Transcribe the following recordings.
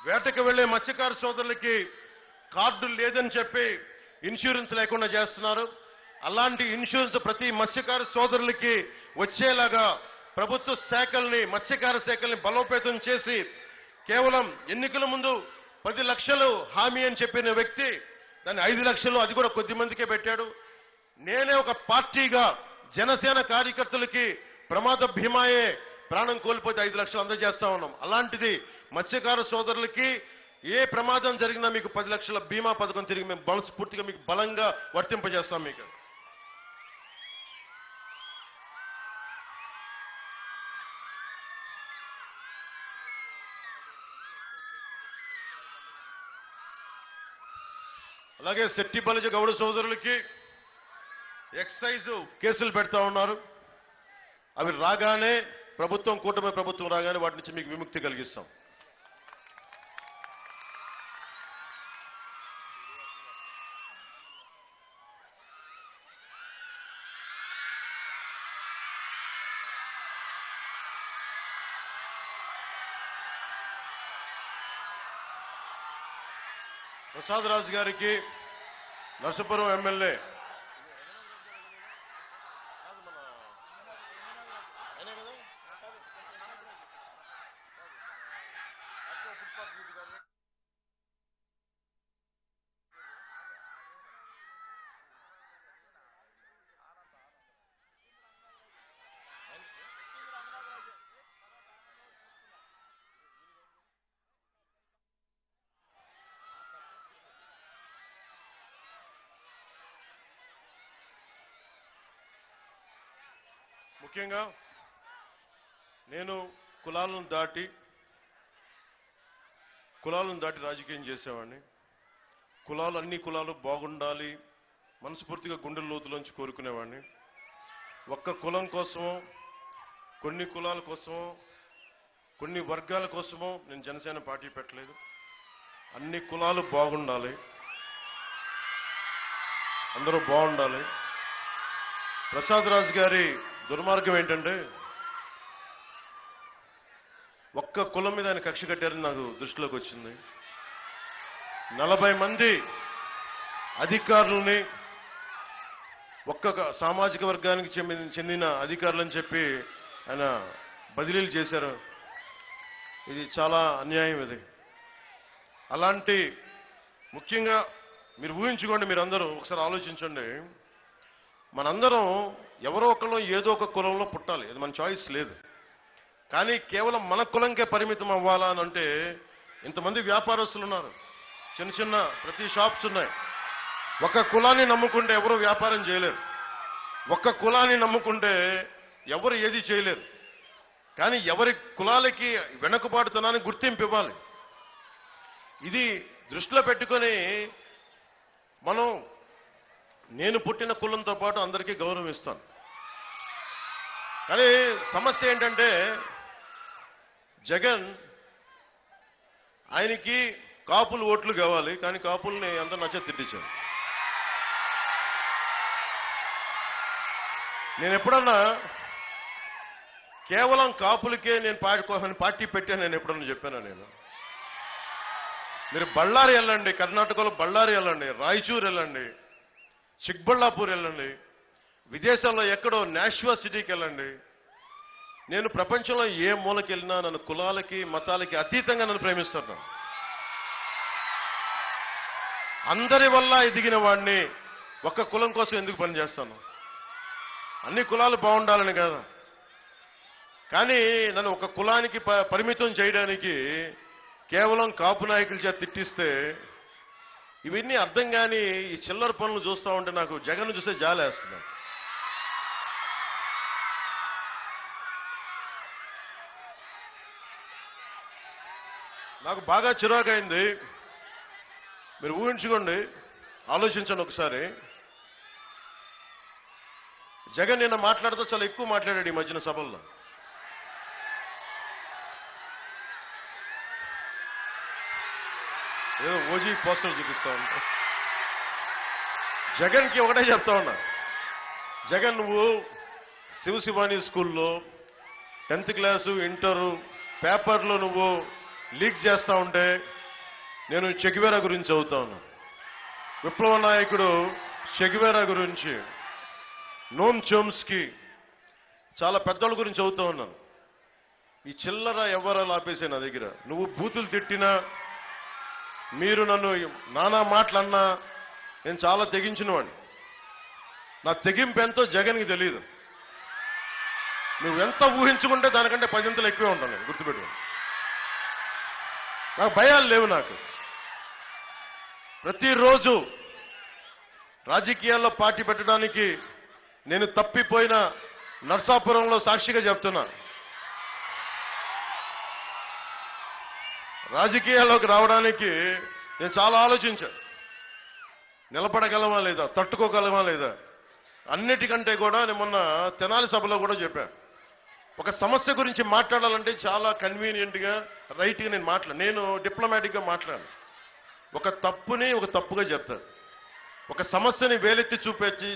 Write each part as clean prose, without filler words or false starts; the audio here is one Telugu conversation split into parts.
వేటకు వెళ్లే మత్స్యకార సోదరులకి కార్డులు లేదని చెప్పి ఇన్సూరెన్స్ లేకుండా చేస్తున్నారు. అలాంటి ఇన్సూరెన్స్ ప్రతి మత్స్యకార సోదరులకి వచ్చేలాగా ప్రభుత్వ శాఖల్ని మత్స్యకార శాఖల్ని బలోపేతం చేసి కేవలం ఎన్నికల ముందు 10 లక్షలు హామీ అని చెప్పిన వ్యక్తి దాన్ని 5 లక్షలు అది కూడా కొద్ది మందికే పెట్టాడు. నేనే ఒక పార్టీగా జనసేన కార్యకర్తలకి ప్రమాద భీమాయే ప్రాణం కోల్పోతే 5 లక్షలు అందజేస్తా ఉన్నాం. అలాంటిది మత్స్యకార సోదరులకి ఏ ప్రమాదం జరిగినా మీకు 10 లక్షల బీమా పథకం తిరిగి మేము మనస్ఫూర్తిగా మీకు బలంగా వర్తింపజేస్తాం. మీకు అలాగే శెట్టి బలిజ గౌడ సోదరులకి ఎక్సైజ్ కేసులు పెడతా ఉన్నారు. అవి రాగానే ప్రభుత్వం కూటమి ప్రభుత్వం రాగానే వాటి నుంచి మీకు విముక్తి కలిగిస్తాం. ప్రసాద్ రాజు గారికి నర్సాపురం ఎమ్మెల్యే ముఖ్యంగా నేను కులాలను దాటి రాజకీయం చేసేవాడిని. అన్ని కులాలు బాగుండాలి మనస్ఫూర్తిగా గుండెల లోతులోంచి కోరుకునేవాడిని. ఒక్క కులం కోసమో కొన్ని కులాల కోసమో కొన్ని వర్గాల కోసమో నేను జనసేన పార్టీ పెట్టలేదు. అన్ని కులాలు బాగుండాలి, అందరూ బాగుండాలి. ప్రసాద్ రాజు గారి దుర్మార్గం ఏంటంటే ఒక్క కులం మీద ఆయన కక్ష కట్టారని నాకు దృష్టిలోకి వచ్చింది. 40 మంది అధికారులని ఒక్క సామాజిక వర్గానికి చెందిన అధికారులని చెప్పి ఆయన బదిలీలు చేశారు. ఇది చాలా అన్యాయం. ఇది అలాంటి ముఖ్యంగా మీరు ఊహించుకోండి, మీరందరూ ఒకసారి ఆలోచించండి. మనందరం ఎవరో ఒకళ్ళు ఏదో ఒక కులంలో పుట్టాలి, అది మన చాయిస్ లేదు. కానీ కేవలం మన కులంకే పరిమితం అవ్వాలా అని అంటే ఇంతమంది వ్యాపారస్తులు ఉన్నారు, చిన్న ప్రతి షాప్స్ ఉన్నాయి. ఒక కులాన్ని నమ్ముకుంటే ఎవరు వ్యాపారం చేయలేరు, ఒక్క కులాన్ని నమ్ముకుంటే ఎవరు ఏది చేయలేరు. కానీ ఎవరి కులాలకి వెనుకబాటుతనాన్ని గుర్తింపు ఇవ్వాలి. ఇది దృష్టిలో పెట్టుకొని నేను పుట్టిన కులంతో పాటు అందరికీ గౌరవం ఇస్తాను. కానీ సమస్య ఏంటంటే జగన్ ఆయనకి కాపులు ఓట్లు కావాలి, కానీ కాపుల్ని అందరూ నచ్చ తిట్టించాను. నేను ఎప్పుడన్నా కేవలం కాపులకే నేను పార్టీ పెట్టాను నేను ఎప్పుడన్నా చెప్పానా? మీరు బళ్ళారి వెళ్ళండి, కర్ణాటకలో బళ్ళారి వెళ్ళండి, రాయచూరు వెళ్ళండి, చిక్బళ్ళాపూర్ వెళ్ళండి, విదేశాల్లో ఎక్కడో నాష్వా సిటీకి వెళ్ళండి. నేను ప్రపంచంలో ఏ మూలకి వెళ్ళినా నన్ను కులాలకి మతాలకి అతీతంగా నన్ను ప్రేమిస్తున్నాను. అందరి వల్ల ఎదిగిన వాడిని ఒక్క కులం కోసం ఎందుకు పనిచేస్తాను? అన్ని కులాలు బాగుండాలని కదా. కానీ నన్ను ఒక కులానికి పరిమితం చేయడానికి కేవలం కాపు నాయకుల చేత తిట్టిస్తే ఇవన్నీ అర్థం కాని ఈ చిల్లర పనులు చూస్తూ ఉంటే నాకు జగన్ చూస్తే జాలేస్తుంది. నాకు బాగా చిరాకైంది. మీరు ఊహించుకోండి, ఆలోచించండి ఒకసారి. జగన్ నిన్న మాట్లాడుతూ చాలా ఎక్కువ మాట్లాడాడు ఈ మధ్యన సభల్లో. ఏదో ఓజీ పోస్టర్ చూపిస్తా ఉంటా. జగన్కి ఒకటే చెప్తా ఉన్నా, జగన్ నువ్వు శివశివాని స్కూల్లో 10th క్లాసు ఇంటరు పేపర్లో నువ్వు లీక్ చేస్తా ఉంటే నేను చెగివేరా గురించి చదువుతాను. విప్లవ నాయకుడు చెగివేరా గురించి, నోమ్ చోమ్స్కీ, చాలా పెద్దోళ్ళ గురించి చదువుతా ఉన్నాను. ఈ చిల్లర ఎవరాలు ఆపేసే నా దగ్గర. నువ్వు బూతులు తిట్టినా, మీరు నన్ను నానా మాటలన్నా నేను చాలా తెగించిన వాడిని. నా తెగింపు ఎంతో జగన్కి తెలియదు. నువ్వెంత ఊహించుకుంటే దానికంటే 10 ఇంతలు ఎక్కువే ఉంటాను నేను, గుర్తుపెట్టుకో. నాకు భయాలు లేవు. నాకు ప్రతిరోజు రాజకీయాల్లో పార్టీ పెట్టడానికి నేను తప్పిపోయిన నర్సాపురంలో సాక్షిగా చెప్తున్నా. రాజకీయాల్లోకి రావడానికి నేను చాలా ఆలోచించాను. నిలబడగలమా లేదా, తట్టుకోగలమా లేదా. అన్నిటికంటే కూడా నేను మొన్న తెనాలి సభలో కూడా చెప్పాను. ఒక సమస్య గురించి మాట్లాడాలంటే చాలా కన్వీనియంట్ గా, రైట్ గా నేను డిప్లొమాటిక్ గా మాట్లాడాను. ఒక తప్పుని ఒక తప్పుగా చెప్తాను. ఒక సమస్యని వేలెత్తి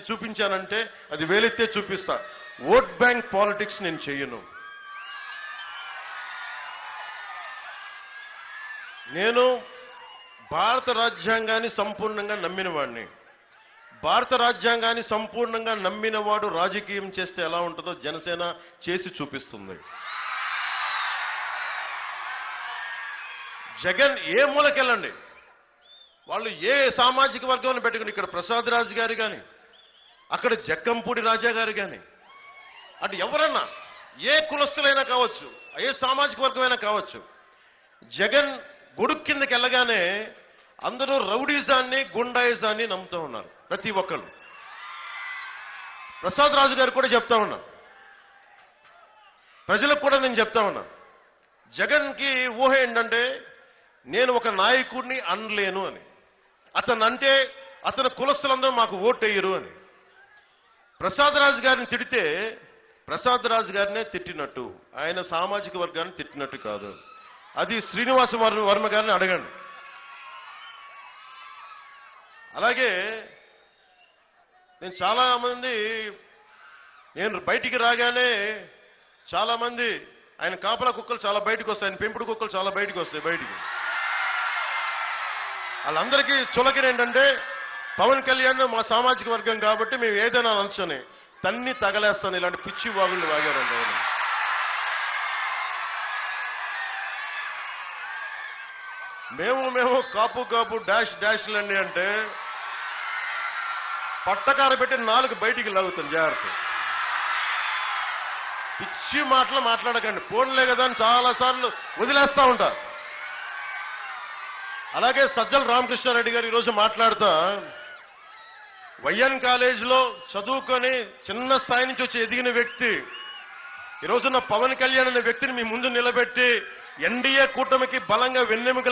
చూపించానంటే అది వేలెత్తే చూపిస్తా. ఓట్ బ్యాంక్ పాలిటిక్స్ నేను చెయ్యను. నేను భారత రాజ్యాంగాన్ని సంపూర్ణంగా నమ్మిన వాడిని. భారత రాజ్యాంగాన్ని సంపూర్ణంగా నమ్మినవాడు రాజకీయం చేస్తే ఎలా ఉంటుందో జనసేన చేసి చూపిస్తుంది. జగన్ ఏ మూలకెళ్ళండి, వాళ్ళు ఏ సామాజిక వర్గాన్ని పెట్టుకుని, ఇక్కడ ప్రసాద్ రాజు గారు కానీ, అక్కడ జక్కంపూడి రాజా గారు కానీ, అటు ఎవరన్నా ఏ కులస్తులైనా కావచ్చు, ఏ సామాజిక వర్గమైనా కావచ్చు, జగన్ గొడుగు కిందకి వెళ్ళగానే అందరూ రౌడీజాన్ని, గుండాయిజాన్ని నమ్ముతూ ఉన్నారు ప్రతి ఒక్కరు. ప్రసాద్ రాజు గారు కూడా చెప్తా ఉన్నా, ప్రజలకు కూడా నేను చెప్తా ఉన్నా, జగన్ కి ఊహ ఏంటంటే నేను ఒక నాయకుడిని అనలేను అని. అతను అంటే అతని కులస్తులందరూ మాకు ఓటేయరు అని. ప్రసాద్ రాజు గారిని తిడితే ప్రసాద్ రాజు గారినే తిట్టినట్టు, ఆయన సామాజిక వర్గాన్ని తిట్టినట్టు కాదు. అది శ్రీనివాస వర్మ గారిని అడగండి. అలాగే నేను చాలా మంది, నేను బయటికి రాగానే చాలా మంది ఆయన కాపలా కుక్కలు చాలా బయటకు వస్తాయి, ఆయన పెంపుడు కుక్కలు చాలా బయటకు వస్తాయి. బయటికి వాళ్ళందరికీ చులకన ఏంటంటే పవన్ కళ్యాణ్ మా సామాజిక వర్గం కాబట్టి మేము ఏదైనా అనొచ్చని తన్ని తగలేస్తాను. ఇలాంటి పిచ్చి వాగుళ్ళు వాగారండి. మేము కాపు డాష్లండి అంటే పట్టకార పెట్టి 4 బయటికి లాగుతాను. జాగ్రత్త. పిచ్చి మాటలు మాట్లాడకండి. ఫోన్లే కదా అని చాలా సార్లు వదిలేస్తా ఉంటా. అలాగే సజ్జల రామకృష్ణారెడ్డి గారు ఈరోజు మాట్లాడుతా, వైఎన్ కాలేజీలో చదువుకొని చిన్న స్థాయి నుంచి వచ్చి ఎదిగిన వ్యక్తి ఈరోజున్న పవన్ కళ్యాణ్ అనే వ్యక్తిని మీ ముందు నిలబెట్టి ఎన్డీఏ కూటమికి బలంగా వెన్నెముక